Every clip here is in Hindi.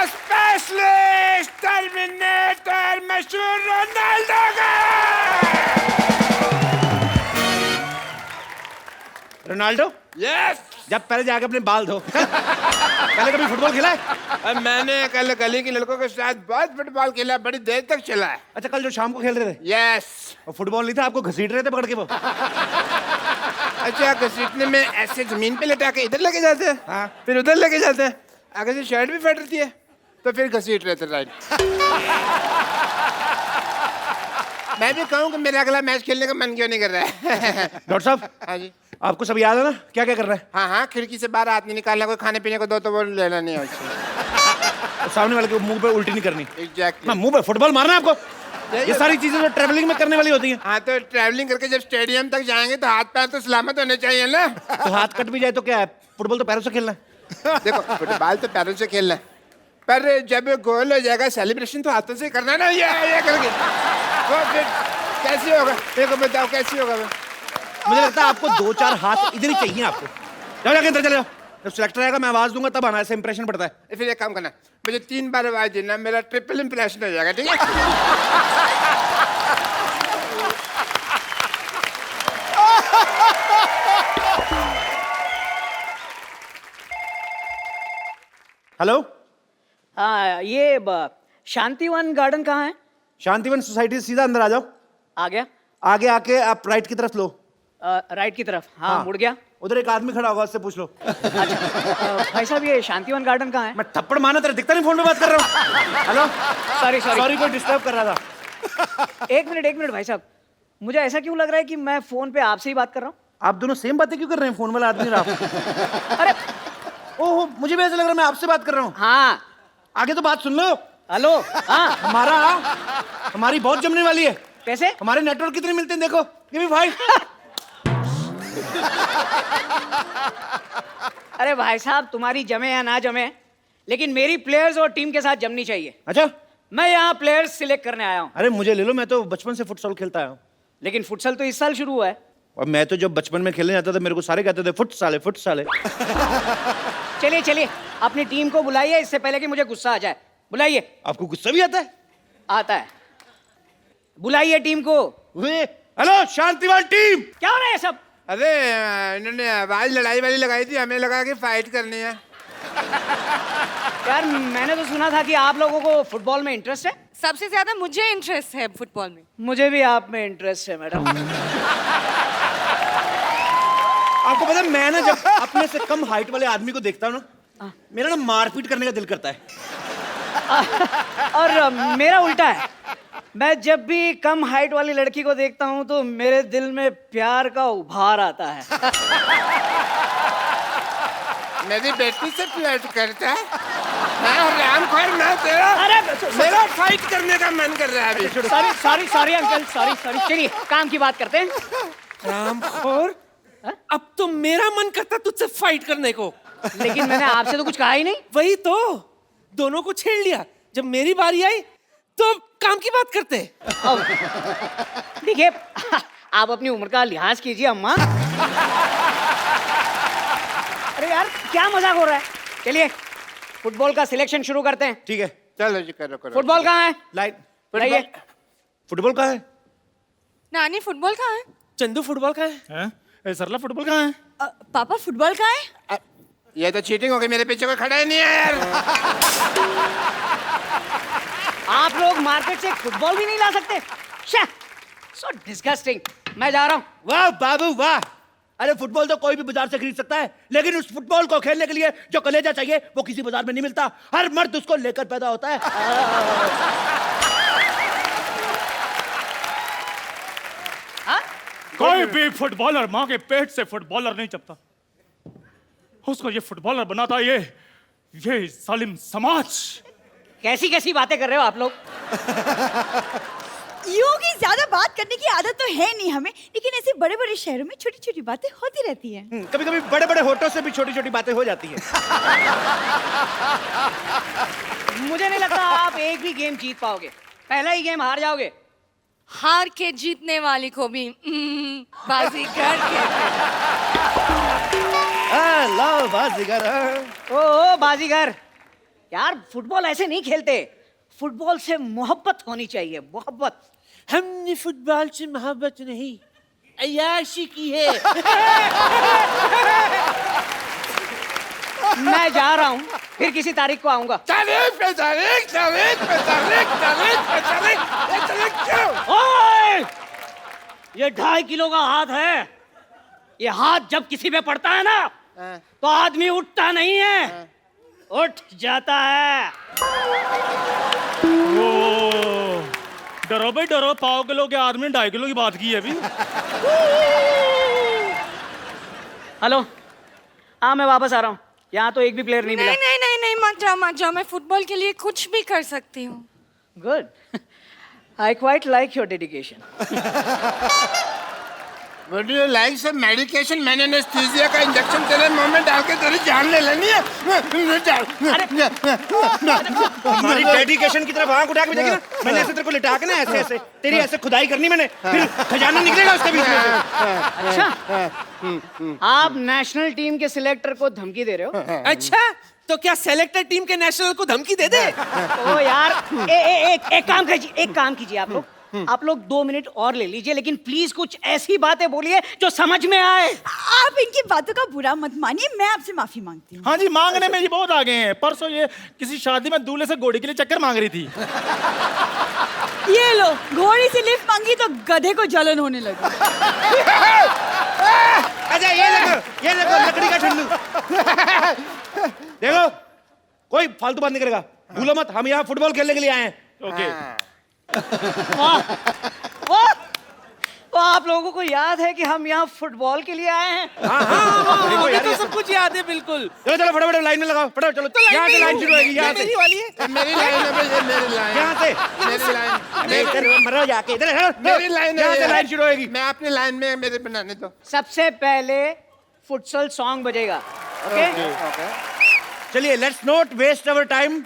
स्पेशलिस्ट टर्मिनेटर मशहूर रोनाल्डो का। रोनाल्डो? यस। जब पहले जाके अपने बाल धो। पहले कभी फुटबॉल खेला है? मैंने कल गली के लड़कों के साथ बहुत फुटबॉल खेला, बड़ी देर तक चला है। अच्छा, कल जो शाम को खेल रहे थे? यस। और फुटबॉल नहीं था, आपको घसीट रहे थे पकड़ के वो? अच्छा, घसीटने में ऐसे जमीन पे लटा के इधर लेके जाते हैं, हाँ। फिर उधर लेके जाते हैं, आगे से शर्ट भी फट रही है तो फिर घसीट रहे थे। राइट। मैं भी कहूँ कि मेरा अगला मैच खेलने का मन क्यों नहीं कर रहा है। डॉक्टर साहब। हाँ जी। आपको सब याद है ना क्या क्या कर रहा है? हाँ हाँ, खिड़की से बाहर हाथ नहीं निकालना, कोई खाने पीने को दो तो वो लेना नहीं है उससे। और सामने वाले के मुंह पे उल्टी नहीं करनी। एग्जैक्टली। ना मुंह पे फुटबॉल मारना है आपको। ये सारी चीजें जो ट्रैवलिंग में करने वाली होती हैं। हाँ, तो ट्रैवलिंग करके जब स्टेडियम तक जाएंगे तो हाथ पैर तो सलामत होने चाहिए ना। तो हाथ कट भी जाए तो क्या है, फुटबॉल तो पैरों से खेलना है। देखो, फुटबॉल तो पैरों से खेलना है, पर जब गोल हो जाएगा सेलिब्रेशन तो हाथों से करना ना। ये करके तो फिर कैसे होगा? देखो बताओ कैसे होगा? मुझे लगता है आपको 2-4 हाथ इधर ही चाहिए आपको। जाओ जाके अंदर चले जाओ। जब सिलेक्टर आएगा मैं आवाज दूंगा तब आना, ऐसे इंप्रेशन पड़ता है। फिर एक काम करना, मुझे 3 बार आवाज देना, मेरा ट्रिपल इंप्रेशन हो जाएगा। ठीक है? हेलो। हाँ, ये शांतिवन गार्डन कहाँ है? शांतिवन सोसाइटी से सीधा अंदर आ जाओ। आ गया। आगे आके आप राइट की तरफ लो। राइट की तरफ। हाँ, मुड़ गया। उधर एक आदमी खड़ा होगा, उससे पूछ लो। अच्छा, भाई साहब ये शांतिवन गार्डन कहाँ है? मैं थप्पड़ मारना तेरा दिखता नहीं, फोन पे बात कर रहा हूँ। हेलो। सॉरी सॉरी सॉरी, कोई डिस्टर्ब कर रहा था। एक मिनट भाई साहब, मुझे ऐसा क्यों लग रहा है कि मैं फोन पे आपसे ही बात कर रहा हूँ? आप दोनों सेम बातें क्यों कर रहे हैं? फोन वाला आदमी आप। अरे ओहो, मुझे भी ऐसा लग रहा है मैं आपसे बात कर रहा हूँ। हाँ। आगे तो बात सुन लो। हेलो। हाँ। हमारी बहुत जमने वाली है। कैसे? हमारे नेटवर्क कितने मिलते हैं देखो। Give me 5। अरे भाई साहब, तुम्हारी जमे या ना जमे, लेकिन मेरी प्लेयर्स और टीम के साथ जमनी चाहिए। अच्छा, मैं यहाँ प्लेयर्स सिलेक्ट करने आया हूँ। अरे मुझे ले लो, मैं तो बचपन से फुटसॉल खेलता आया हूँ। लेकिन फुटसल तो इस साल शुरू हुआ है। और मैं तो जब बचपन में खेलने जाता था मेरे को सारे कहते थे फुट साले फुट साले। चलिए चलिए, अपनी टीम को बुलाइए, इससे पहले कि मुझे गुस्सा आ जाए। बुलाइए। आपको गुस्सा भी आता है? आता है। बुलाइए टीम को। Hello Shantivan team. क्या हो रहा है सब? अरे इन्होंने आवाज लड़ाई वाली लगाई थी, हमें लगा कि फाइट करनी है। यार, मैंने तो सुना था कि आप लोगों को फुटबॉल में इंटरेस्ट है। सबसे ज्यादा मुझे इंटरेस्ट है फुटबॉल में। मुझे भी आप में इंटरेस्ट है मैडम। आपको पता है, मैं ना जब अपने से कम हाइट वाले आदमी को देखता हूँ ना, मेरा ना मारपीट करने का दिल करता है। और मेरा उल्टा है, मैं जब भी कम हाइट वाली लड़की को देखता हूँ तो मेरे दिल में प्यार का उभार आता है। मेरी बेटी से फ्लर्ट करता है? मैं हरामखोर ना तेरा। अरे मेरा फाइट करने का मन कर रहा है अभी। Sorry sorry sorry uncle, sorry sorry. चलिए काम की बात करते हैं। रामखोर, अब तो मेरा मन करता तुझसे फाइट करने को। लेकिन मैंने आपसे तो कुछ कहा ही नहीं। वही तो, दोनों को छेड़ लिया। जब मेरी बारी आई तो काम की बात करते। देखिए, आप अपनी उम्र का लिहाज कीजिए अम्मा। अरे यार, क्या मजाक हो रहा है? चलिए फुटबॉल का सिलेक्शन शुरू करते हैं। ठीक है, चलो जी, करो करो। फुटबॉल कहाँ है? लाइन। बताइए। फुटबॉल कहाँ है? नानी फुटबॉल कहाँ है? चंदू फुटबॉल का है? सरला फुटबॉल कहाँ है? पापा फुटबॉल कहाँ है? ये तो चीटिंग हो गई, मेरे पीछे कोई खड़ा ही नहीं है यार। आप लोग मार्केट से फुटबॉल भी नहीं ला सकते? So disgusting. मैं जा रहा हूँ। वाह बाबू वाह। अरे फुटबॉल तो कोई भी बाजार से खरीद सकता है, लेकिन उस फुटबॉल को खेलने के लिए जो कलेजा चाहिए वो किसी बाजार में नहीं मिलता। हर मर्द उसको लेकर पैदा होता है। कोई भी फुटबॉलर माँ के पेट से फुटबॉलर नहीं चपता। उसको ये फुटबॉलर बनाता ये जालिम समाज। कैसी कैसी बातें कर रहे हो आप लोग? यूं की ज्यादा बात करने की आदत तो है नहीं हमें, लेकिन ऐसे बड़े बड़े शहरों में छोटी छोटी बातें होती रहती हैं। कभी कभी बड़े बड़े होठों से भी छोटी छोटी बातें हो जाती हैं। मुझे नहीं लगता आप एक भी गेम जीत पाओगे। पहला ही गेम हार जाओगे। हार के जीतने वाली को भी बाजीगर कहते हैं। लो बाजीगर। ओ बाजीगर, यार फुटबॉल ऐसे नहीं खेलते, फुटबॉल से मोहब्बत होनी चाहिए, मोहब्बत। हमने फुटबॉल से मोहब्बत नहीं, अय्याशी की है। मैं जा रहा हूँ, फिर किसी तारीख को आऊंगा। तारीख पे तारीख, तारीख पे तारीख, तारीख पे तारीख, ये तारीख क्यों? ओए! ये 2.5 किलो का हाथ है, ये हाथ जब किसी पे पड़ता है ना तो आदमी उठता नहीं है, उठ जाता है। ओ, डरो भाई डरो, 1.5 किलो के आदमी 2.5 किलो की बात की है अभी। हेलो, हाँ मैं वापस आ रहा हूँ, यहाँ तो एक भी प्लेयर नहीं मिला। नहीं मत जाओ, मैं फुटबॉल के लिए कुछ भी कर सकती हूँ। Good, I quite like your dedication. Would you like some medication? मैंने एनेस्थीसिया का इंजेक्शन तेरे मुंह में डाल के तेरी जान ले लेनी है। हमारी डेडिकेशन की तरफ आंख उठा के देखी ना, मैंने ऐसे तेरे को लिटा के ना ऐसे ऐसे तेरी ऐसे खुदाई करनी मैंने, फिर खजाना निकलेगा उसके बीच में से। अच्छा, आप नेशनल टीम के सिलेक्टर को धमकी दे रहे हो? अच्छा, तो क्या सेलेक्टर टीम के नेशनल को धमकी दे दे? ओ यार, एक काम कीजिए आप लोग 2 मिनट और ले लीजिए, लेकिन प्लीज कुछ ऐसी बातें बोलिए जो समझ में आए। आप इनकी बातों का बुरा मत मानिए, मैं आपसे माफी मांगती हूँ। हाँ जी, मांगने में ये बहुत आगे हैं। परसों ये किसी शादी में दूल्हे से घोड़ी के लिए चक्कर मांग रही थी। ये लो, घोड़ी से लिफ्ट मांगी तो गधे को जलन होने लगी। अच्छा ये देखो लकड़ी का ठंडू। देखो कोई फालतू बात नहीं करेगा, भूलो मत हम यहाँ फुटबॉल खेलने के लिए आए हैं। ओके। तो आप लोगों को याद है कि हम यहाँ फुटबॉल के लिए आए हैं? मुझे तो सब कुछ याद है बिल्कुल। चलो चलो फटाफट लाइन में लगाओ, फटाफट चलो, यहाँ से लाइन शुरू होगी, यहाँ से मेरी वाली है। मेरी लाइन है भाई, ये मेरी लाइन। यहाँ से मेरी लाइन, इधर मरो जाके, इधर मेरी लाइन है। यहाँ से लाइन शुरू होगी। मैं अपनी लाइन में मेरे बनाने दो। सबसे पहले फुटसल सॉन्ग बजेगा, ओके? चलिए let's not waste our time,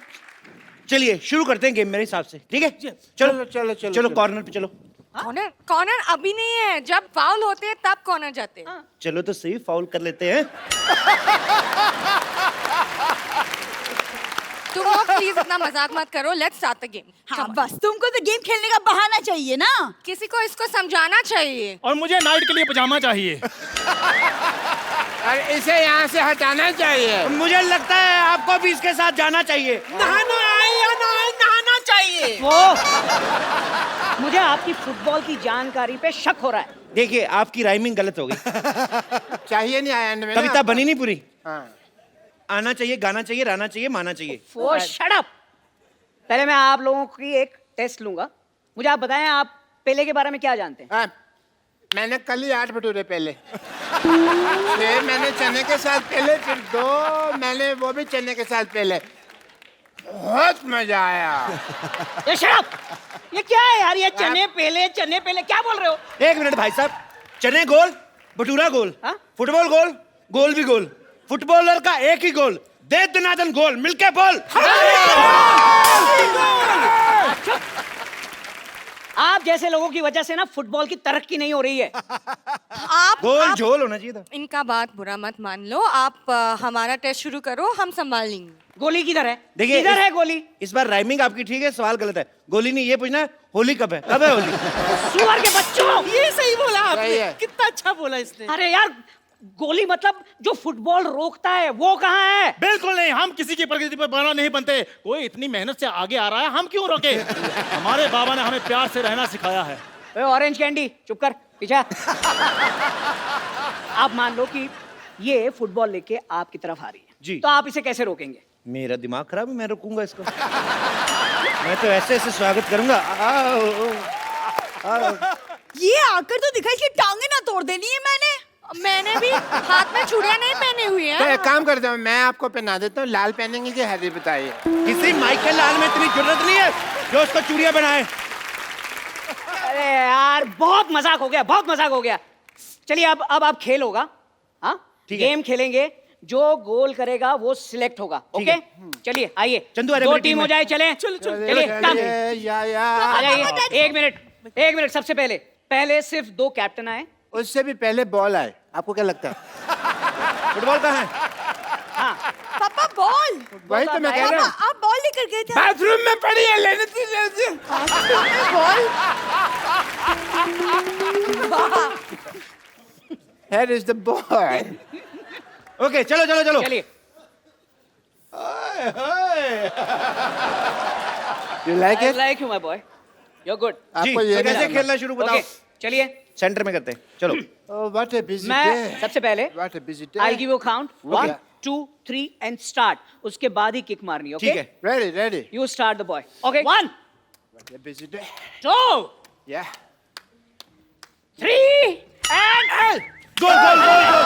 चलिए शुरू करते हैं गेम मेरे हिसाब से, ठीक है? चलो चलो चलो कॉर्नर पे चलो। कॉर्नर अभी नहीं है, जब फाउल होते हैं तब कॉर्नर जाते हैं। चलो तो सही, फाउल कर लेते हैं। तुम लोग प्लीज इतना मजाक मत करो, लेट्स स्टार्ट द गेम। हाँ बस, तुमको तो गेम खेलने का बहाना चाहिए ना। किसी को इसको समझाना चाहिए। और मुझे नाइट के लिए पजामा चाहिए। और इसे यहाँ से हटाना चाहिए। मुझे लगता है आपको भी इसके साथ जाना चाहिए। नहाना है या नहाना चाहिए? वो मुझे आपकी फुटबॉल की जानकारी पे शक हो रहा है। देखिए आपकी राइमिंग गलत हो गई, चाहिए नहीं आया में कविता बनी नहीं पूरी। हाँ। आना चाहिए, गाना चाहिए, रहना चाहिए, माना चाहिए। वो शट अप। पहले मैं आप लोगों की एक टेस्ट लूंगा, मुझे आप बताएं आप पेले के बारे में क्या जानते हैं? हाँ, मैंने कल ही 8 भटूरे पहले, फिर मैंने चने के साथ पहले, फिर 2 मैंने वो भी चने के साथ पहले। बहुत मजा आया। ये शट अप! ये क्या है यार, ये चने पहले क्या बोल रहे हो? एक मिनट भाई साहब, चने गोल, भटूरा गोल, हाँ? फुटबॉल गोल, गोल भी गोल, फुटबॉलर का एक ही गोल, दे दनादन गोल, मिलके बोल। आप जैसे लोगों की वजह से ना फुटबॉल की तरक्की नहीं हो रही है। गोल झोल होना चाहिए था। इनका बात बुरा मत मान लो, आप हमारा टेस्ट शुरू करो, हम संभाल लेंगे। गोली किधर है? देखिए किधर है गोली? इस बार राइमिंग आपकी ठीक है, सवाल गलत है। गोली नहीं, ये पूछना है होली कब है, कब है होली? सुअर के बच्चों! ये सही बोला सही है। आपने, कितना अच्छा बोला इसने। अरे यार, गोली मतलब जो फुटबॉल रोकता है वो कहाँ है? बिल्कुल नहीं, हम किसी की प्रगति पर बना नहीं बनते। कोई इतनी मेहनत से आगे आ रहा है, हम क्यों रोके? हमारे बाबा ने हमें प्यार से रहना सिखाया है। ओए ऑरेंज कैंडी, चुप कर, पीछे। आप मान लो कि ये फुटबॉल लेके आपकी तरफ आ रही है जी। तो आप इसे कैसे रोकेंगे? मेरा दिमाग खराब है, मैं रोकूंगा इसको। मैं तो ऐसे ऐसे स्वागत करूंगा। ये आकर तो दिखा, इसकी टांगे ना तोड़ देनी है मैंने भी हाथ में चूड़ियां नहीं पहनी हुई तो है। एक काम करता हूँ, मैं आपको पहना देता हूँ। लाल पहनेंगे कि हरी बताइए। किसी माइकल लाल में इतनी जरूरत नहीं है जो उसको चूड़ियां बनाए। अरे यार, बहुत मजाक हो गया, बहुत मजाक हो गया। चलिए अब आप खेल होगा, हाँ? ठीक है। गेम खेलेंगे, जो गोल करेगा वो सिलेक्ट होगा, ठीक ओके? है। चलिए आइए, चंदू, अरे 2 मेरी टीम टीम हो है। जाए, चले चलिए काम। या आ जाइए, एक मिनट सबसे पहले सिर्फ 2 कैप्टन आए। उससे भी पहले बॉल आए। आपको क्या लगता है? फुटबॉल कहाँ है? हाँ, पापा बॉल। वही तो मैं कह रहा हूँ। आप बॉल लेकर गए थे। बाथरूम में पड़ी है, लेने दीजिए। Ball. Here is the ball. Okay चलो चलो चलो। चलिए You like I it? Like you my boy, you are good. जी आपको ये तो कैसे नहीं खेलना शुरू बताओ। ओके चलिए सेंटर में करते हैं चलो। Oh, what a busy मैं day. सबसे पहले What a busy day. I give you count 1 2 3 and start. उसके बाद ही किक मारनी, ओके? ठीक है। Ready, ready. You start the boy. Okay 1 What a busy day. 2 Yeah. 3 and goal goal goal goal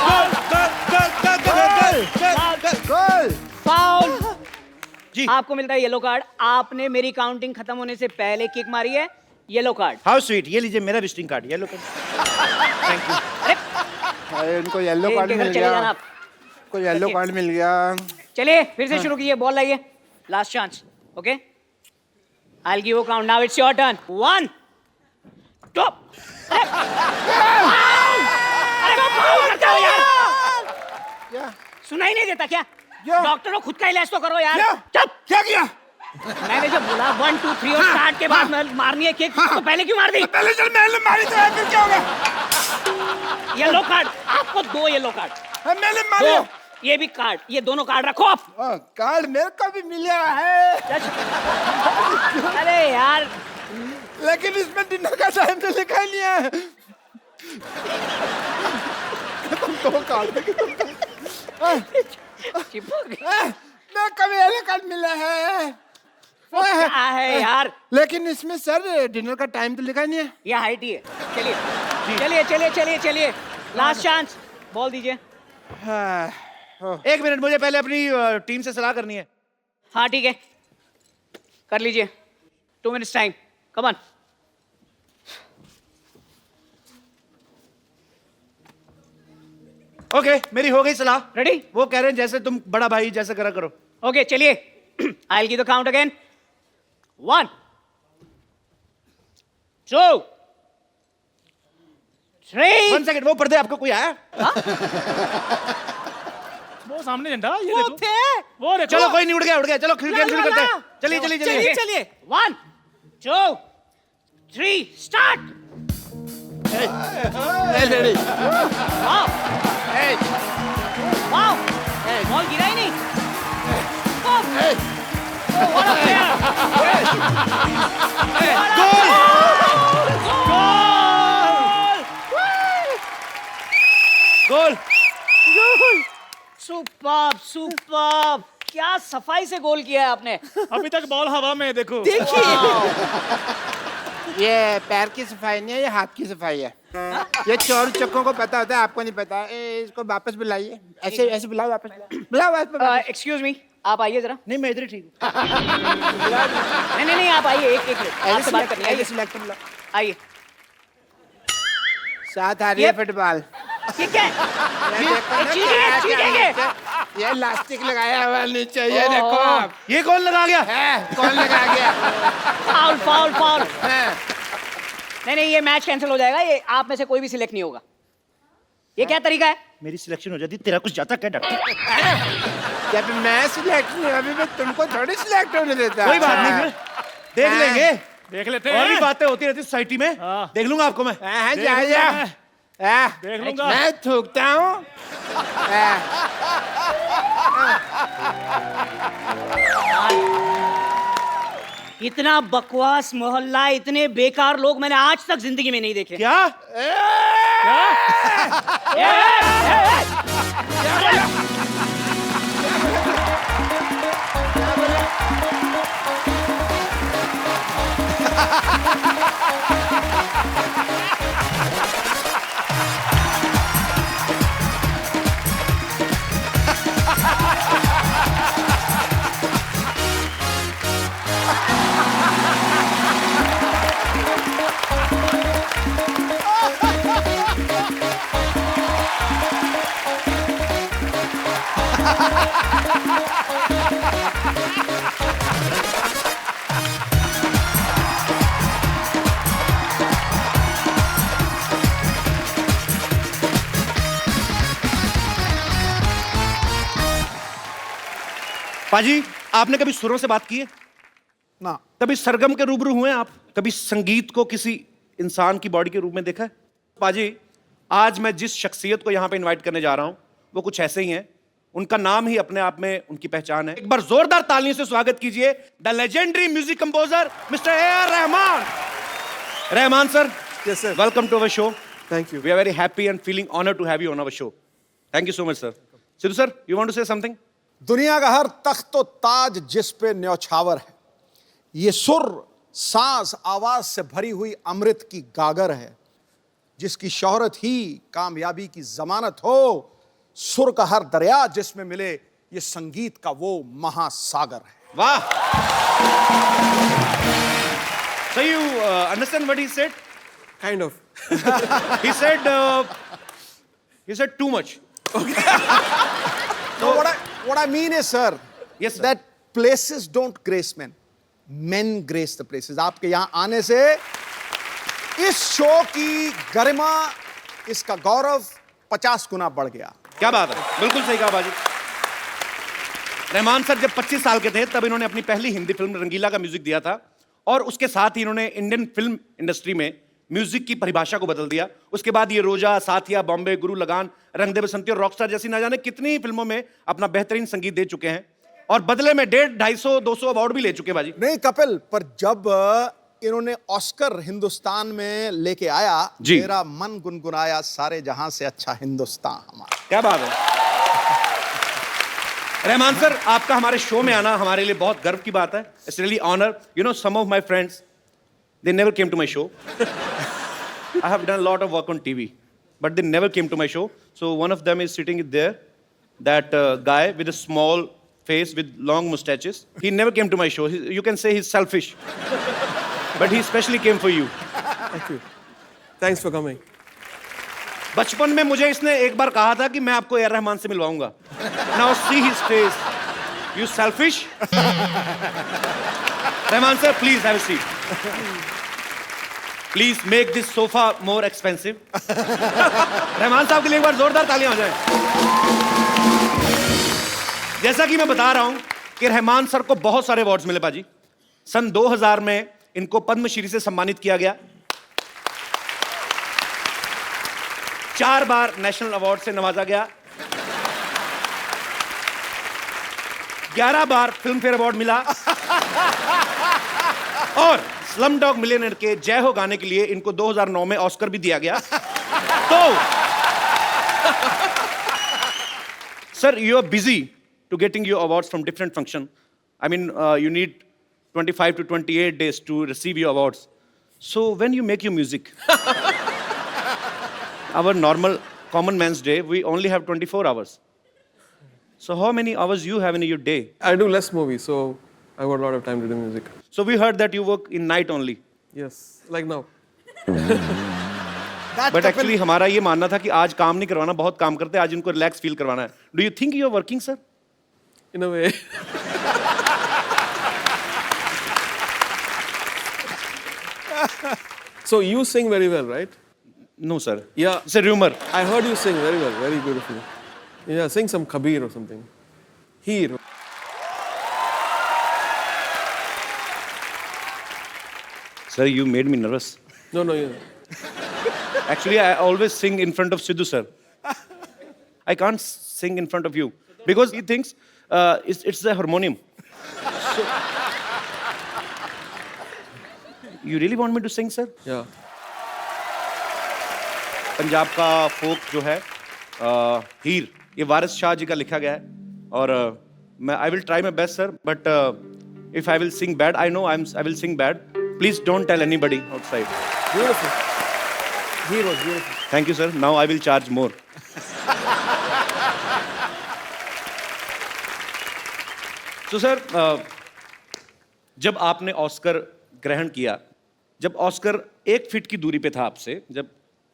goal goal goal goal goal Goal. Foul. जी आपको मिलता है येलो कार्ड। आपने मेरी काउंटिंग खत्म होने से पहले किक मारी है, येलो कार्ड। How sweet. ये लीजिए मेरा visiting card yellow card. Thank you. अरे अरे, इनको येलो कार्ड इनके घर मिल चले जाना गया। आप। को येलो Okay. कार्ड मिल गया। चलिए फिर से शुरू कीजिए, बॉल लाइए, last chance, okay? I will give you count, now it's your turn. 1 2 अरे वो फाउल करते हो यार, क्या? सुनाई नहीं देता क्या? क्या? डॉक्टर हो, खुद का इलाज तो करो यार। क्या? चुप। क्या किया? मैंने जब बोला 1 2 3 और स्टार्ट के बाद मारनी है किक, तो पहले क्यों मार दी? पहले चल मैंने मारी तो फिर क्या होगा? येलो कार्ड, आपको 2 येलो कार्ड। मैंने मारी। 2 ये भी कार्ड, ये दोनों कार्ड रखो आप। कार्ड मेरे को भी मिला है, अरे यार लेकिन इसमें डिनर का टाइम तो लिखा ही नहीं है। तुम 2 कार्ड चिपक मैं कभी येलो कार्ड मिला है। क्या है यार, लेकिन इसमें सर डिनर का टाइम तो लिखा नहीं है। ये हाइट ही है। चलिए चलिए चलिए चलिए चलिए, लास्ट चांस, बॉल दीजिए। एक मिनट, मुझे पहले अपनी टीम से सलाह करनी है। हाँ ठीक है, कर लीजिए। 2 minutes time, come on. Okay मेरी हो गई सलाह। रेडी? वो कह रहे हैं जैसे तुम बड़ा भाई जैसे करा करो। ओके चलिए, I will give the count again. 1 2 3 1 second, वो पर्दे आपको कोई आया? वो सामने झंडा, ये वो देखो। थे। वो देखो। चलो कोई नहीं, उड़ गया उड़ गया। चलो खेल ला, शुरू ला, करते हैं। ला। चलिए चलिए चलिए चलिए। चलिए। 1 2 3 start. Ready. Wow wow, ball गिरा ही नहीं। What a player! Goal. Superb superb, क्या सफाई से गोल किया है आपने। अभी तक बॉल हवा में है, देखो। ये पैर की सफाई नहीं है, ये हाथ की सफाई है। ये चोर चक्कों को पता होता है, आपको नहीं पता। इसको वापस बुलाइए, ऐसे ऐसे बुलाओ, वापस बुलाओ वापस। एक्सक्यूज मी, आप आइए जरा। नहीं मैं इधर ही ठीक हूँ। नहीं नहीं नहीं, आप आइए, एक मिनट आपसे बात करनी है। आइए सिलेक्टर बुलाओ। आइए। साथ आ रही है ये- फुटबॉल। ठीक है, ये देखो ना, चीजेंगे। ये इलास्टिक लगाया हुआ नीचे, ये देखो आप। ये कौन लगा गया? है, कौन लगा गया? Foul foul foul. है। नहीं नहीं, ये मैच कैंसिल हो जाएगा, ये आप में से कोई भी सिलेक्ट नहीं होगा। ये क्या तरीका है? मेरी सिलेक्शन हो जाती, तेरा कुछ जाता क्या डॉक्टर? जब मैं सिलेक्ट नहीं, अभी मैं तुमको थोड़ी सिलेक्ट होने देता। कोई बात नहीं, फिर देख हाँ। लेंगे। देख लेते और भी हैं। बातें होती रहती सोसाइटी में। हाँ। देख लूंगा आपको मैं। हाँ, देख जा लूंगा जा। मैं। देख लूंगा। मैं थूकता हूँ। इतना बकवास मोहल्ला, इतने बेकार लोग मैंने आज तक जिंदगी में नहीं देखे। क्या? पाजी, आपने कभी सुरों से बात की है? ना। कभी सरगम के रूबरू हुए हैं आप? कभी संगीत को किसी इंसान की बॉडी के रूप में देखा है? पाजी, आज मैं जिस शख्सियत को यहाँ पे इनवाइट करने जा रहा हूँ वो कुछ ऐसे ही हैं। उनका नाम ही अपने आप में उनकी पहचान है। एक बार जोरदार तालियों से स्वागत कीजिए the legendary music composer mister A.R. Rahman. Rahman sir, Yes, sir. welcome to our show. Thank you. We are very happy and feeling honored to have you on our show. Thank you so much, sir. Sidhu sir, you want to say something? दुनिया का हर तख्त व ताज जिस पे न्यौछावर है, ये सुर सांस आवाज से भरी हुई अमृत की गागर है, जिसकी शोहरत ही कामयाबी की जमानत हो। सुर का हर दरिया जिसमें मिले, ये संगीत का वो महासागर है। वाह! So you understand what he said? Kind of. He said too much. So what I mean is, sir, Yes, sir. that places don't grace men. Men grace the places. आपके यहाँ आने से इस शो की गरिमा, इसका गौरव 50 गुना बढ़ गया। क्या बात है, बिल्कुल सही कहा बाजी। रहमान सर जब 25 साल के थे तब इन्होंने अपनी पहली हिंदी फिल्म रंगीला का म्यूजिक दिया था और उसके साथ ही इन्होंने इंडियन फिल्म इंडस्ट्री में म्यूजिक की परिभाषा को बदल दिया। उसके बाद ये रोजा, साथिया, बॉम्बे, गुरु लगान, रंग दे बसंती और रॉकस्टार जैसी ना जाने कितनी ही फिल्मों में अपना बेहतरीन संगीत दे चुके हैं और बदले में 150, 250, 200 अवार्ड भी ले चुके बाजी। नहीं कपिल, पर जब इन्होंने ऑस्कर हिंदुस्तान में लेके आया, जी। मेरा मन गुनगुनाया, सारे जहां से अच्छा हिंदुस्तान हमारा। क्या बात है रहमान सर, आपका हमारे शो में आना हमारे लिए बहुत गर्व की बात है। It's really honour. You know, some of my friends they never came to my show. I have done a lot of work on TV, but they never came to my show. So one of them is sitting there, that guy with a small face with long mustaches. He never came to my show. You can say he's selfish, but he especially came for you. Thank you. Thanks for coming. बचपन में मुझे इसने एक बार कहा था कि मैं आपको A.R. रहमान से मिलवाऊंगा। Now see his face. You selfish? Rahman sir, please have a seat. Please make this sofa more expensive. Rahman साहब के लिए एक बार जोरदार तालियां हो जाएं। जैसा कि मैं बता रहा हूं कि रहमान सर को बहुत सारे अवार्ड्स मिले बाजी। सन 2000 में इनको पद्मश्री से सम्मानित किया गया। 4 बार नेशनल अवार्ड से नवाजा गया। 11 बार फिल्म फेयर अवार्ड मिला और स्लमडॉग मिलियनेयर के जय हो गाने के लिए इनको 2009 में ऑस्कर भी दिया गया। तो sir, you are busy to getting your awards from different function. I mean you need 25 to 28 days to receive your awards. So when you make your music, our normal common man's day, we only have 24 hours. So how many hours you have in your day? I do less movies, so I got a lot of time to do music. So we heard that you work in night only. Yes, like now. But actually हमारा ये मानना था कि आज काम नहीं करवाना, बहुत काम करते हैं, आज इनको रिलैक्स फील करवाना है. Do you think you are working, sir? In a way. So you sing very well, right? No, sir. Yeah. It's a rumor. I heard you sing very well, very beautifully. Yeah, sing some Kabir or something. Heer. Sir, you made me nervous. No, no, yeah. Actually, I always sing in front of Sidhu, sir. I can't sing in front of you because he thinks it's the harmonium. So, you really want me to sing, sir? Yeah. Punjab का फोक जो है हीर, ये वारिस शाह जी का लिखा गया है और मैं I will try my best sir, but if I will sing bad, I know I will sing bad. Please don't tell anybody outside. Beautiful. Heer was beautiful. Thank you sir. Now I will charge more. तो सर, जब आपने ऑस्कर ग्रहण किया, जब ऑस्कर 1 फीट की दूरी पे था आपसे, जब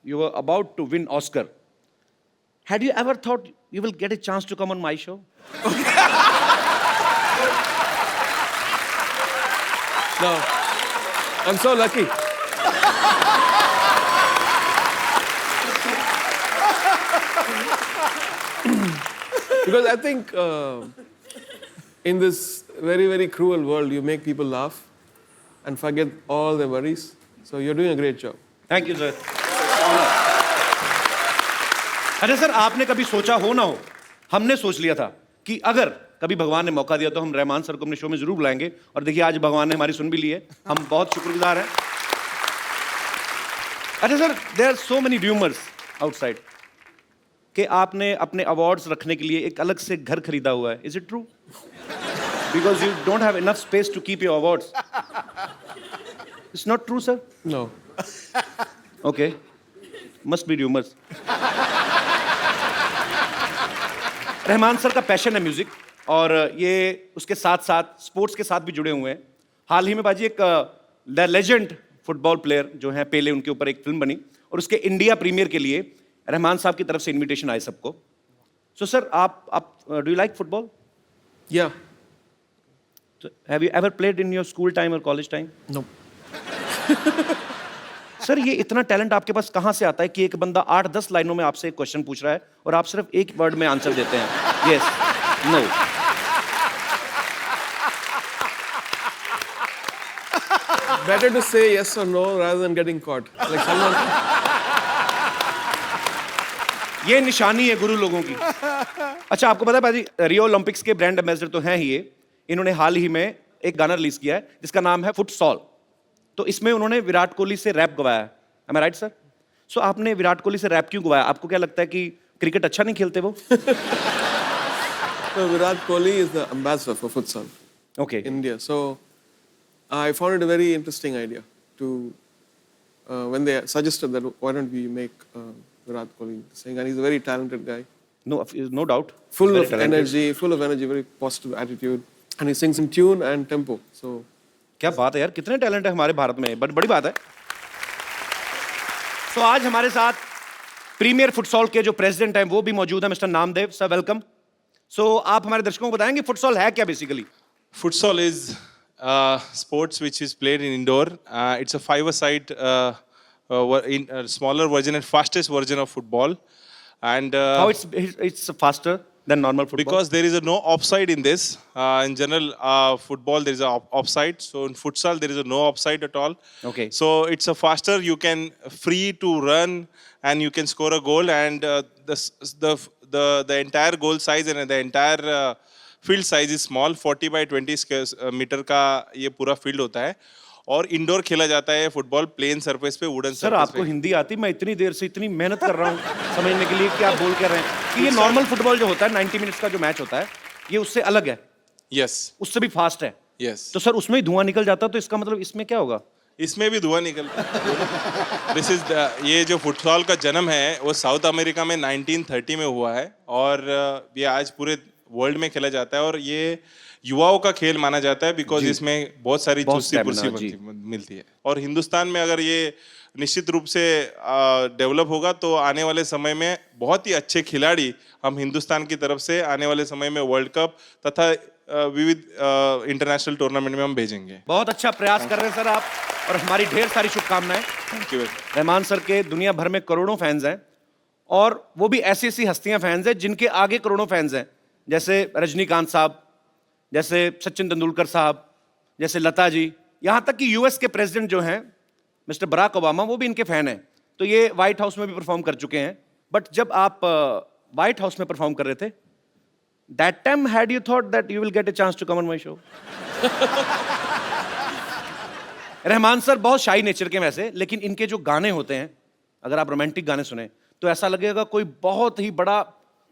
you were about to win Oscar, had you ever thought you will get a chance to come on my show? No. I'm so lucky. Because I think in this very, very cruel world, you make people laugh and forget all their worries. So you're doing a great job. Thank you sir. अरे सर, आपने कभी सोचा हो ना हो, हमने सोच लिया था कि अगर कभी भगवान ने मौका दिया तो हम रहमान सर को अपने शो में जरूर बुलाएंगे, और देखिए आज भगवान ने हमारी सुन भी ली है, हम बहुत शुक्रगुजार हैं। अच्छा sir, there are so many rumours outside कि आपने अपने अवार्ड्स रखने के लिए एक अलग से घर खरीदा हुआ है। Is it true? Because you don't have enough space to keep your awards. It's not true sir? No. Okay, must be rumours. Rahman sir का पैशन है म्यूजिक, और ये उसके साथ साथ स्पोर्ट्स के साथ भी जुड़े हुए हैं। हाल ही में बाजी एक द लेजेंड फुटबॉल प्लेयर जो हैं पेले, उनके ऊपर एक फिल्म बनी, और उसके इंडिया प्रीमियर के लिए रहमान साहब की तरफ से इनविटेशन आए सबको। सो सर, आप do you like football? Yeah. Have you ever played in your school time और कॉलेज टाइम? No. सर, ये इतना टैलेंट आपके पास कहाँ से आता है कि एक बंदा 8-10 लाइनों में आपसे एक क्वेश्चन पूछ रहा है और आप सिर्फ एक वर्ड में आंसर देते हैं, yes, no? Better to say yes or no rather than getting caught. Like someone. ये निशानी है गुरु लोगों की। अच्छा, आपको पता है भाजी, रियो ओलंपिक्स के ब्रांड एम्बेसडर तो हैं ही ये। इन्होंने हाल ही में एक गाना रिलीज किया है जिसका नाम है फुटसॉल। तो इसमें उन्होंने विराट कोहली से रैप गवाया है। Am I right, sir? So आपने विराट कोहली से रैप क्यों गवाया? आपको क्या लगता है कि क्रिकेट अच्छा नहीं खेलते वो? So Virat Kohli is the ambassador for futsal okay, in India. So I found it a very interesting idea to when they suggested that why don't we make Virat Kohli sing, and he's a very talented guy, no doubt, full of energy, very positive attitude, and he sings in tune and tempo. So क्या बात है यार, कितने टैलेंट है हमारे भारत में, बड़ी बात है। तो आज हमारे साथ प्रीमियर फुटसॉल के जो प्रेसिडेंट हैं वो भी मौजूद हैं, मिस्टर नामदेव सर, वेलकम। सो आप हमारे दर्शकों को बताएंगे फुटसॉल है क्या basically? Futsal is sports which is played in indoor. It's a five-a-side smaller version and fastest version of football. And How it's faster than normal football? because there is no offside in this. In general, football there is a offside. So in futsal there is no offside at all. Okay. So it's a faster. You can free to run and you can score a goal. And the entire goal size and the entire field size is small, 40 by 20 square metre का ये पूरा फील्ड होता है, और इंडोर खेला जाता है फुटबॉल प्लेन सरफेस पे, वुडन सरफेस पे। सर, आपको हिंदी आती? मैं इतनी देर से इतनी मेहनत कर रहा हूँ समझने के लिए कि आप बोल कर रहे हैं कि ये नॉर्मल फुटबॉल जो होता है 90 मिनट्स का जो मैच होता है, ये उससे अलग है। यस, उससे भी फास्ट है। यस। तो सर, उसमें ही धुआं निकल जाता, तो इसका मतलब इसमें क्या होगा? इसमें भी धुआं निकलता। दिस इज ये जो फुटबॉल का जन्म है वो साउथ अमेरिका में 1930 में हुआ है, और ये आज पूरे वर्ल्ड में खेला जाता है, और ये युवाओं का खेल माना जाता है बिकॉज इसमें बहुत सारी चुस्ती फुर्ती मिलती है। और हिंदुस्तान में अगर ये निश्चित रूप से डेवलप होगा तो आने वाले समय में बहुत ही अच्छे खिलाड़ी हम हिंदुस्तान की तरफ से आने वाले समय में वर्ल्ड कप तथा विविध इंटरनेशनल टूर्नामेंट में हम भेजेंगे। बहुत अच्छा प्रयास कर रहे हैं सर आप, और हमारी ढेर सारी शुभकामनाएं। Thank you. रहमान सर के दुनिया भर में करोड़ों फैंस हैं, और वो भी ऐसी ऐसी हस्तियां फैंस हैं जिनके आगे करोड़ों फैंस हैं, जैसे रजनीकांत साहब, जैसे सचिन तेंदुलकर साहब, जैसे लता जी, यहाँ तक कि यूएस के प्रेसिडेंट जो हैं मिस्टर बराक ओबामा, वो भी इनके फैन हैं। तो ये व्हाइट हाउस में भी परफॉर्म कर चुके हैं। बट जब आप व्हाइट हाउस में परफॉर्म कर रहे थे, that time had you thought that you will get a chance to come on my show? Rahman sir बहुत शाई नेचर के वैसे, लेकिन इनके जो गाने होते हैं, अगर आप रोमांटिक गाने सुने तो ऐसा लगेगा कोई बहुत ही बड़ा,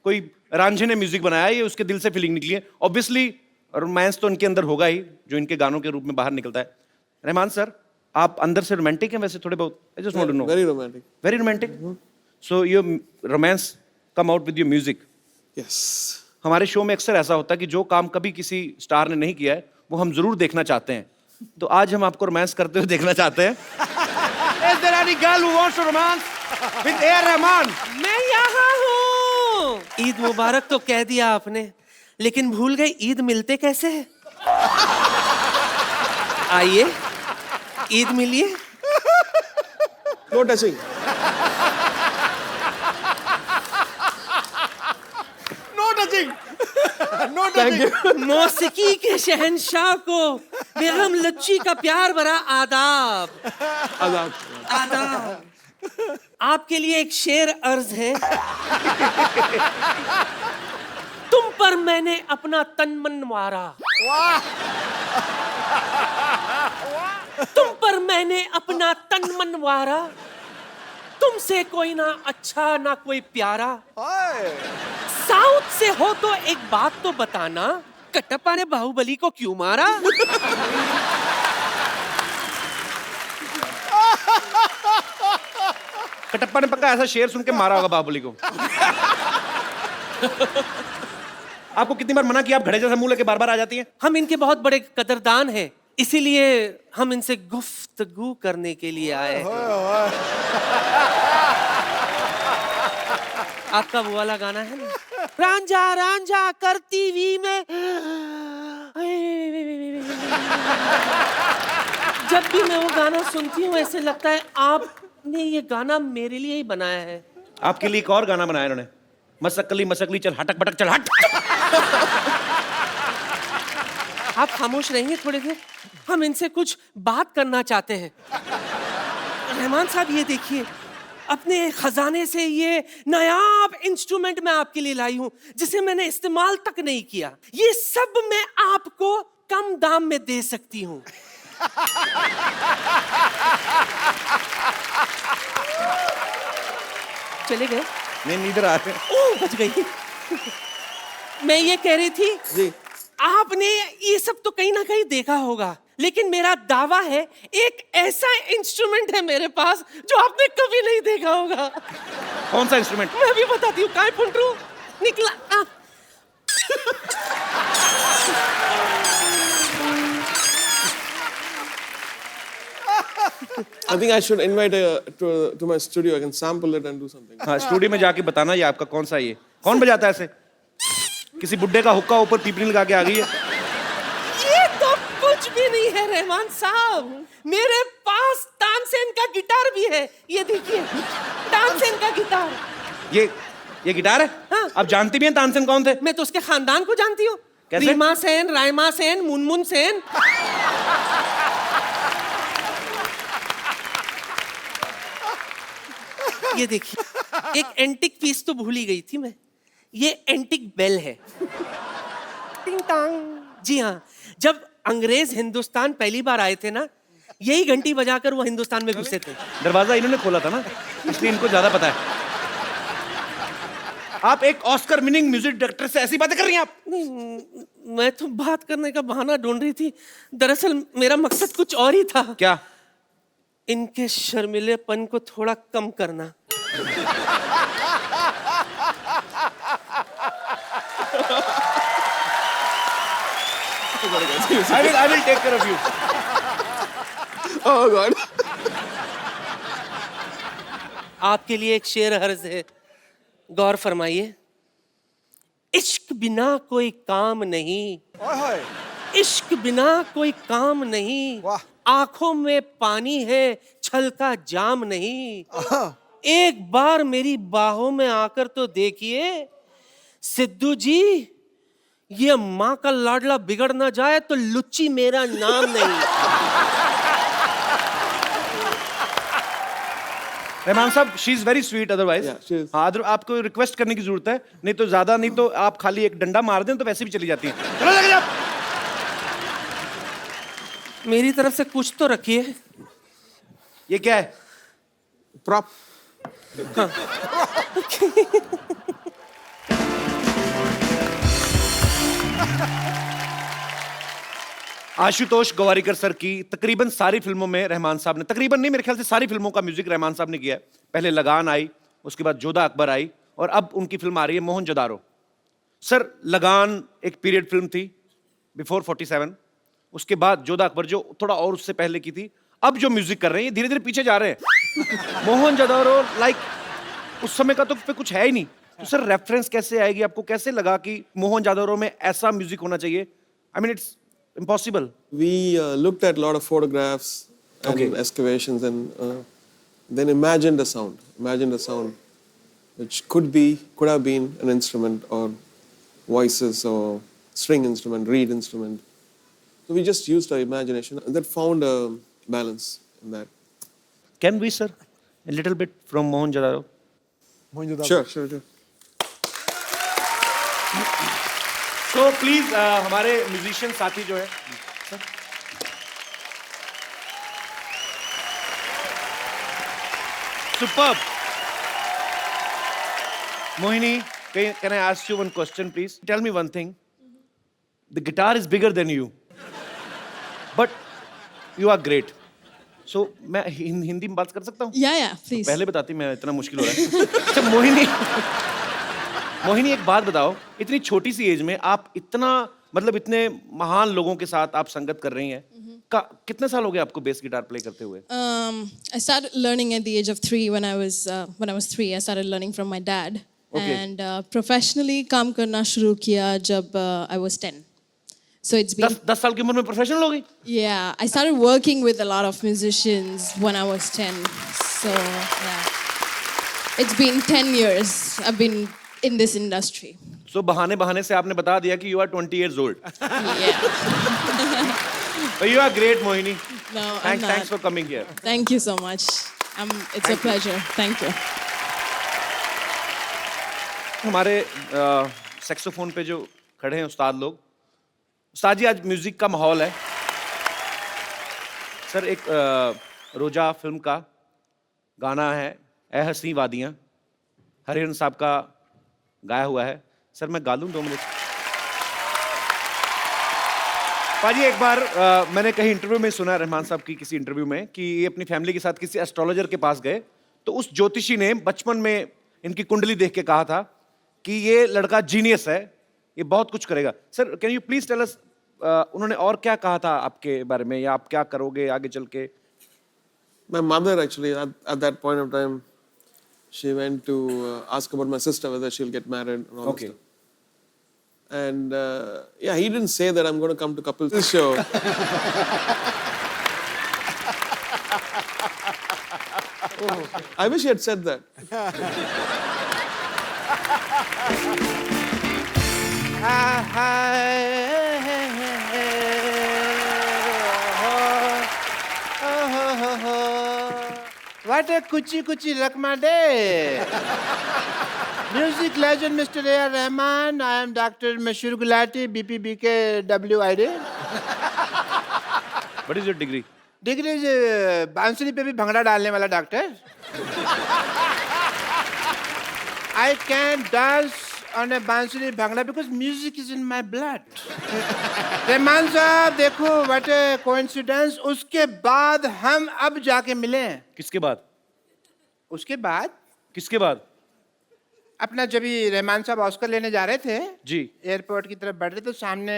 कोई रांझे ने म्यूजिक बनाया है, ये उसके दिल से फीलिंग निकली है। ऑब्वियसली रोमांस तो इनके अंदर होगा ही, जो इनके गानों के रूप में बाहर निकलता है। रहमान सर, आप अंदर से रोमांटिक हैं वैसे थोड़े बहुत? I just want to know. very romantic. Very romantic. So your romance come out with your music. Yes. हमारे शो में अक्सर ऐसा होता है कि जो काम कभी किसी स्टार ने नहीं किया है वो हम जरूर देखना चाहते हैं, तो आज हम आपको रोमांस करते हुए देखना चाहते हैं। Is there any girl who wants to romance with A. Rahman? मैं यहाँ हूँ। ईद मुबारक तो कह दिया आपने, लेकिन भूल गए ईद मिलते कैसे हैं? आइए ईद मिलिए। No touching. No touching. मौसीकी के शहंशाह को बेगम लच्ची का प्यार भरा आदाब। आदाब। आदाब। आपके लिए एक शेर अर्ज है। तुम पर मैंने अपना तन मन वारा, तुम पर मैंने अपना तन मन वारा, तुमसे कोई ना अच्छा ना कोई प्यारा। साउथ से हो तो एक बात तो बताना, कटप्पा ने बाहुबली को क्यों मारा? कटप्पा ने पक्का ऐसा शेर सुन के मारा होगा बाहुबली को। आपको कितनी बार मना किया, आप घड़े जैसा मुंह लेके बार बार आ जाती हैं? हम इनके बहुत बड़े कदरदान हैं, इसीलिए हम इनसे गुफ्तगू करने के लिए आए हैं। आपका वो वाला गाना है ना, रांझा रांझा करती वी में, जब भी मैं वो गाना सुनती हूँ ऐसे लगता है आपने ये गाना मेरे लिए ही बनाया है। आपके लिए एक और गाना बनाया इन्होंने, मसकली चल हटक बटक चल हट। आप खामोश रहेंगे थोड़ी देर, हम इनसे कुछ बात करना चाहते हैं। रहमान साहब ये देखिए, अपने खजाने से ये नायाब इंस्ट्रूमेंट मैं आपके लिए लाई हूं, जिसे मैंने इस्तेमाल तक नहीं किया। ये सब मैं आपको कम दाम में दे सकती हूं। चले गए? नहीं, नींद आ रहे। ओह, बच गई। मैं ये कह रही थी जी, आपने ये सब तो कहीं ना कहीं देखा होगा, लेकिन मेरा दावा है एक ऐसा इंस्ट्रूमेंट है मेरे पास जो आपने कभी नहीं देखा होगा। कौन सा इंस्ट्रूमेंट? मैं भी बताती हूँ। काय फुंटरू निकला। I think I should invite to my studio. I can sample it and do something. हाँ, स्टूडियो में जाके बताना ये आपका कौन सा, ये कौन बजाता है ऐसे? किसी बुड्ढे का हुक्का ऊपर पीपनी लगा के आ गई है। ये तो कुछ भी नहीं है रहमान साहब, मेरे पास तानसेन का गिटार भी है। ये देखिए, तानसेन का गिटार। ये गिटार है? हाँ। आप जानती भी हैं तानसेन कौन थे? मैं तो उसके खानदान को जानती हूँ। कैसे? रीमा सेन, रायमा सेन, मुनमुन सेन। ये देखिए, एक एंटिक पीस तो भूल ही गई थी मैं। ये एंटिक बेल है। टिंग टांग। जी हाँ, जब अंग्रेज हिंदुस्तान पहली बार आए थे ना, यही घंटी बजाकर वो हिंदुस्तान में घुसे थे। दरवाजा इन्होंने खोला था ना, इसलिए इनको ज्यादा पता है। आप एक ऑस्कर विनिंग म्यूजिक डायरेक्टर से ऐसी बातें कर रही हैं आप? नहीं, मैं तो बात करने का बहाना ढूंढ रही थी। दरअसल मेरा मकसद कुछ और ही था। क्या? इनके शर्मिलेपन को थोड़ा कम करना। I will take care of you. Oh God. आपके लिए एक शेर अर्ज है, गौर फरमाइए। इश्क बिना कोई काम नहीं, इश्क बिना कोई काम नहीं, आंखों में पानी है छल का जाम नहीं। एक बार मेरी बाहों में आकर तो देखिए सिद्धू जी, ये माँ का लाडला बिगड़ ना जाए तो लुच्ची मेरा नाम नहीं। रहमान साहब, she is very sweet otherwise. Yeah, she is. हाँ, आपको रिक्वेस्ट करने की जरूरत है, नहीं तो ज्यादा नहीं तो आप खाली एक डंडा मार दें तो वैसे भी चली जाती हैं। चलो लगे आप। मेरी तरफ से कुछ तो रखिए। ये क्या है? Prop. आशुतोष गोवारिकर सर की तकरीबन सारी फिल्मों में रहमान साहब ने, तकरीबन नहीं मेरे ख्याल से सारी फिल्मों का म्यूजिक रहमान साहब ने किया है। पहले लगान आई, उसके बाद जोधा अकबर आई, और अब उनकी फिल्म आ रही है मोहनजोदारो। सर, लगान एक पीरियड फिल्म थी बिफोर 47, उसके बाद जोधा अकबर जो थोड़ा और उससे पहले की थी। अब जो म्यूजिक कर रहे हैं धीरे धीरे पीछे जा रहे हैं। मोहनजोदारो लाइक उस समय का तो पे कुछ है ही नहीं। तो सर रेफरेंस कैसे आएगी? आपको कैसे लगा कि मोहनजोदारो में ऐसा म्यूजिक होना चाहिए? I mean it's impossible. We looked at a lot of photographs and excavations, and then imagined a sound which could have been an instrument or voices or string instrument, reed instrument. So we just used our imagination and that found a balance in that. Can we, sir? A little bit from Mohenjo-daro. Sure. So please, हमारे musician साथी जो है, sir. Superb. Mohini, can I ask you one question, please? Tell me one thing. The guitar is bigger than you, but you are great. So मैं हिंदी में बात कर सकता हूँ? Yeah, please. पहले बताती, मैं इतना मुश्किल हो रहा है। अच्छा मोहिनी एक बात बताओ, इतनी छोटी सी एज में आप इतना मतलब इतने महान लोगों के साथ आप संगत कर रही हैं, कितने साल हो गए आपको बेस गिटार प्ले करते हुए? I started learning at the age of 3 when I was 3. I started learning from my dad. Okay. And professionally काम करना शुरू किया जब I was 10. So it's been 10 साल की उम्र में प्रोफेशनल हो गई? Yeah, I started working with a lot of musicians when I was 10. So yeah, it's been 10 years I've been in this industry. So बहाने से आपने बता दिया कि you are 20 years old. Yeah. But you are great, Mohini. No, I'm not. Thanks for coming here. Thank you so much. It's a pleasure. Thank you. हमारे सैक्सोफोन पे जो खड़े हैं उस्ताद लोग, उस्ताद जी आज म्यूजिक का माहौल है। सर एक रोजा फिल्म का गाना है ए हसी वादियाँ, हरिहरन साहब का गाया हुआ है। सर मैं गा लूँ 2 मिनट? पाजी एक बार मैंने कहीं इंटरव्यू में सुना, रहमान साहब की किसी इंटरव्यू में, कि ये अपनी फैमिली के साथ किसी एस्ट्रोलॉजर के पास गए तो उस ज्योतिषी ने बचपन में इनकी कुंडली देख के कहा था कि ये लड़का जीनियस है, ये बहुत कुछ करेगा। Sir can you please tell us उन्होंने और क्या कहा था आपके बारे में, या आप क्या करोगे आगे चल के? My mother actually at that point of time, she went to ask about my sister whether she'll get married and all that stuff. And yeah, he didn't say that I'm going to come to Kapil's show. I wish he had said that. What a kuchi Lakma day. Music legend Mr. A.R. Rahman. I am Dr. Mashur Gulati, BPBK WID. What is your degree? Degree is बांसुरी पे भी भंगड़ा डालने वाला doctor. I can dance on a बांसुरी bhangra because music is in my blood. Rahman साहब देखो, what a coincidence. उसके बाद हम अब जाके मिले. किसके बाद? उसके बाद? किसके बाद? अपना जब ही रहमान साहब ऑस्कर लेने जा रहे थे जी, एयरपोर्ट की तरफ बढ़ रहे थे, सामने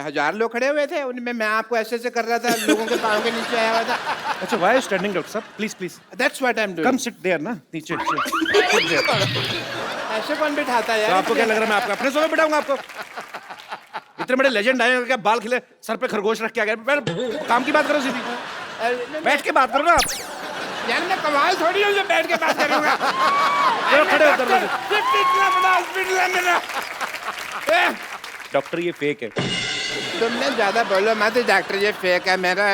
1000 लोग खड़े हुए थे, उनमें मैं आपको ऐसे कर रहा था, लोगों के पाँव के नीचे आया हुआ था। अच्छा, why are you standing, doctor साहब? Please That's what I'm doing. Come sit there ना, नीचे ऐसे कौन बिठाता है यार? तो आपको क्या लग रहा है मैं आपको अपने सोफे बिठाऊंगा आपको? इतने बड़े लेजेंड आए हैं, क्या बाल खिले, सर पे खरगोश रख के आ गए। काम की बात करो सीधी, बैठ के बात करो ना आप। यार मैं कमाल थोड़ी हूँ जो बैठ के बात करूँगा। चलो खड़े होकर डॉक्टर ये फेक है। तुमने ज्यादा बोलो मत, डॉक्टर ये फेक है, मेरा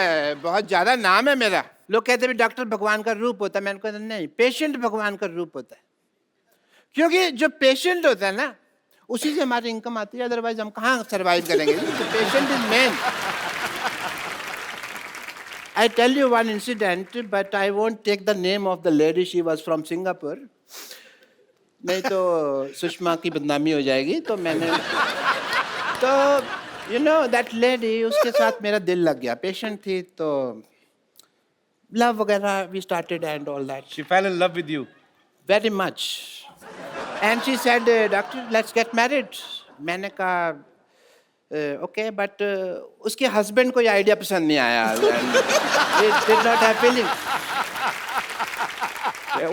बहुत ज्यादा नाम है मेरा। लोग कहते हैं डॉक्टर भगवान का रूप होता है, मैंने कहा नहीं, पेशेंट भगवान का रूप होता है। क्योंकि जो पेशेंट होता है ना, उसी से हमारी इनकम आती है, अदरवाइज हम कहाँ सर्वाइव करेंगे? Patient is main. I tell you one incident, but I won't take the name of the lady. She was from Singapore. नहीं तो सुषमा की बदनामी हो जाएगी, तो मैंने तो you know that lady, उसके साथ मेरा दिल लग गया। पेशेंट थी तो love वगैरह we started and all that. She fell in love with you. Very much. And she said, doctor, let's get married. मैंने कहा okay, but उसके हस्बैंड को ये आइडिया पसंद नहीं आया। He did not have feelings.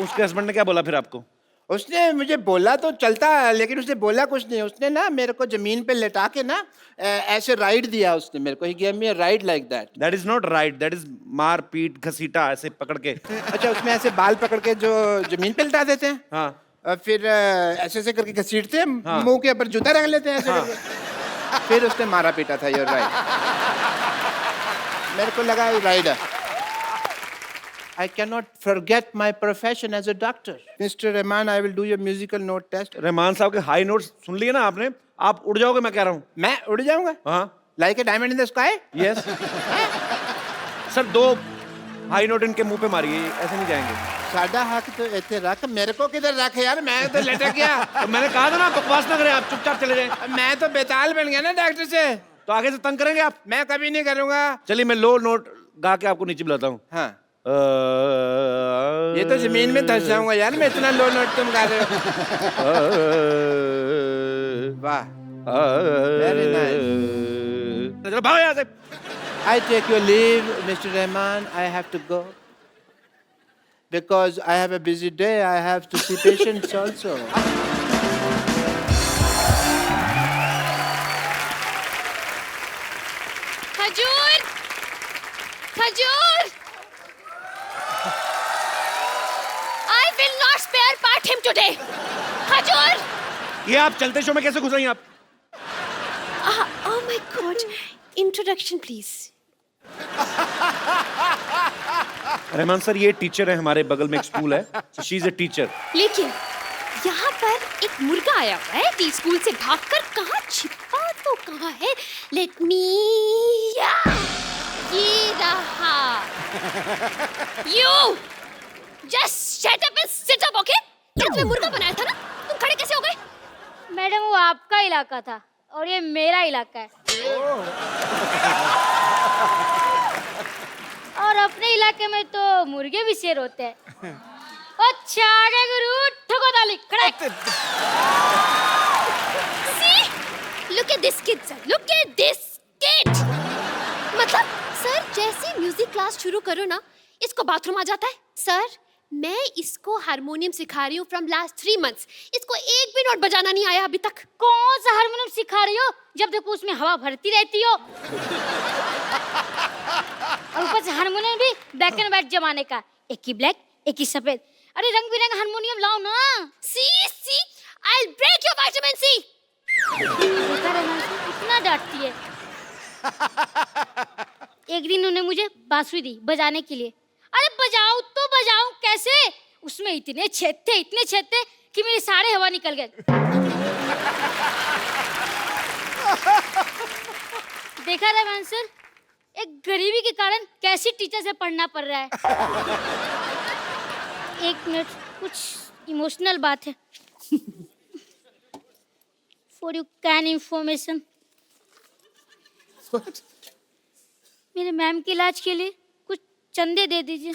उसके हस्बैंड ने क्या बोला फिर आपको? उसने मुझे बोला तो चलता, लेकिन उसने बोला कुछ नहीं। उसने ना मेरे को जमीन पे लेटा के ना ऐसे राइड दिया उसने मेरे को। He gave me a ride like that. That is not right. That is मार पीट घसीटा ऐसे पकड़ के। अच्छा, उसमें ऐसे बाल पकड़ के जो जमीन पे लेटा देते हैं, हाँ, और फिर ऐसे ऐसे करके घसीटते हैं, मुंह के ऊपर जूता रख लेते हैं ऐसे करके। फिर उसने मारा पीटा था, you're right. मेरे को लगा rider. I cannot forget my profession as a doctor. Mr. Rahman, I will do your musical note test. Rahman साहब के हाई नोट्स सुन लिए ना आपने? आप उड़ जाओगे, मैं कह रहा हूँ. मैं उड़ जाऊंगा? हाँ. Like a diamond in the sky? Yes. Sir 2 high note इनके मुंह पे मारिए, ऐसे नहीं जाएंगे. सादा हक तो ऐसे रख, मेरे को किधर रख यार, मैं तो लटक गया. तो मैंने कहा था ना बकवास ना करें, आप चुपचाप चले जाएं. मैं तो बेताल बन गया ना डॉक्टर से. तो आगे से तंग करेंगे आप? मैं कभी नहीं करूंगा. चलिए मैं लो नोट गा के आपको नीचे बुलाता हूँ. हाँ. ये तो जमीन में धंस जाऊंगा यार, मैं इतना लो नोट तुम गा रहे हो. वाह. Very nice. चलो भागो यहाँ से. I take your leave, Mr. Rahman. I have to go. Because I have a busy day, I have to see patients also. खजूर, खजूर. I will not spare part him today. खजूर. ये आप चलते शो में कैसे घुस रही हैं आप? Oh my God. Introduction, please. Rahman sir ये टीचर है, हमारे बगल में एक स्कूल है. So she is a teacher. लेकिन यहाँ पर एक मुर्गा आया हुआ है टी स्कूल से भागकर. कहाँ छिपा तो कहाँ है? Let me. ये रहा. You just shut up and sit up, okay? मैंने तुम्हें मुर्गा बनाया था ना, तुम खड़े कैसे हो गए? मैडम वो आपका इलाका था और ये मेरा इलाका है. और अपने इलाके में तो मुर्गे भी शेर होते हैं. अच्छा आगे गुरु ठोको ताली खड़े. See, look at this kid, sir. Look at this kid. मतलब सर जैसे म्यूजिक क्लास शुरू करो ना, इसको बाथरूम आ जाता है. सर मैं इसको हारमोनियम सिखा रही हूँ फ्रॉम लास्ट 3 months. इसको एक भी नोट बजाना नहीं आया अभी तक. कौन सा हारमोनियम सिखा रही हो जब देखो उसमें हवा भरती रहती हो. और ऊपर से हारमोनियम भी ब्लैक एंड व्हाइट जमाने का, एक ही ब्लैक एक ही सफेद. अरे रंग बिरंगा हारमोनियम लाओ ना. See, I'll break your vitamin C. इतना डांटती है. एक दिन उन्होंने मुझे बांसुरी दी बजाने के लिए. अरे बजाऊं तो बजाऊं कैसे? उसमें इतने छेद थे कि मेरी सारे हवा निकल गए. देखा रहमान सर, एक गरीबी के कारण कैसी टीचर से पढ़ना पड़ रहा है. एक मिनट, कुछ इमोशनल बात है. For you can information. मेरे मैम के इलाज के लिए कुछ चंदे दे दीजिए.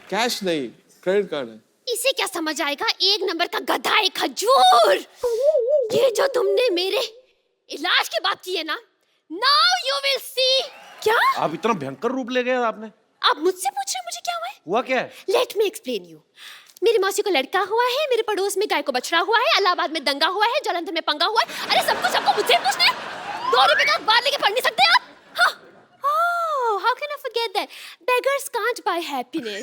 कैश नहीं, क्रेडिट कार्ड है. इसे क्या समझ आएगा? 1 नंबर का गधा है खजूर. ये जो तुमने मेरे इलाज की बात की है ना, नाउ यू विल सी. क्या आप इतना भयंकर रूप ले गए आपने? आप मुझसे पूछ रहे हैं मुझे क्या हुआ है? हुआ क्या है? Let me explain you. मेरी मौसी को लड़का हुआ है, मेरे पड़ोस में गाय को बछड़ा हुआ है, इलाहाबाद में दंगा हुआ है, जालंधर में पंगा हुआ है. अरे सबको मुझसे पूछना है? 2 रुपए का अखबार लेके पढ़ नहीं सकते आप? हाँ. Oh, how can I forget that? Beggars can't buy happiness.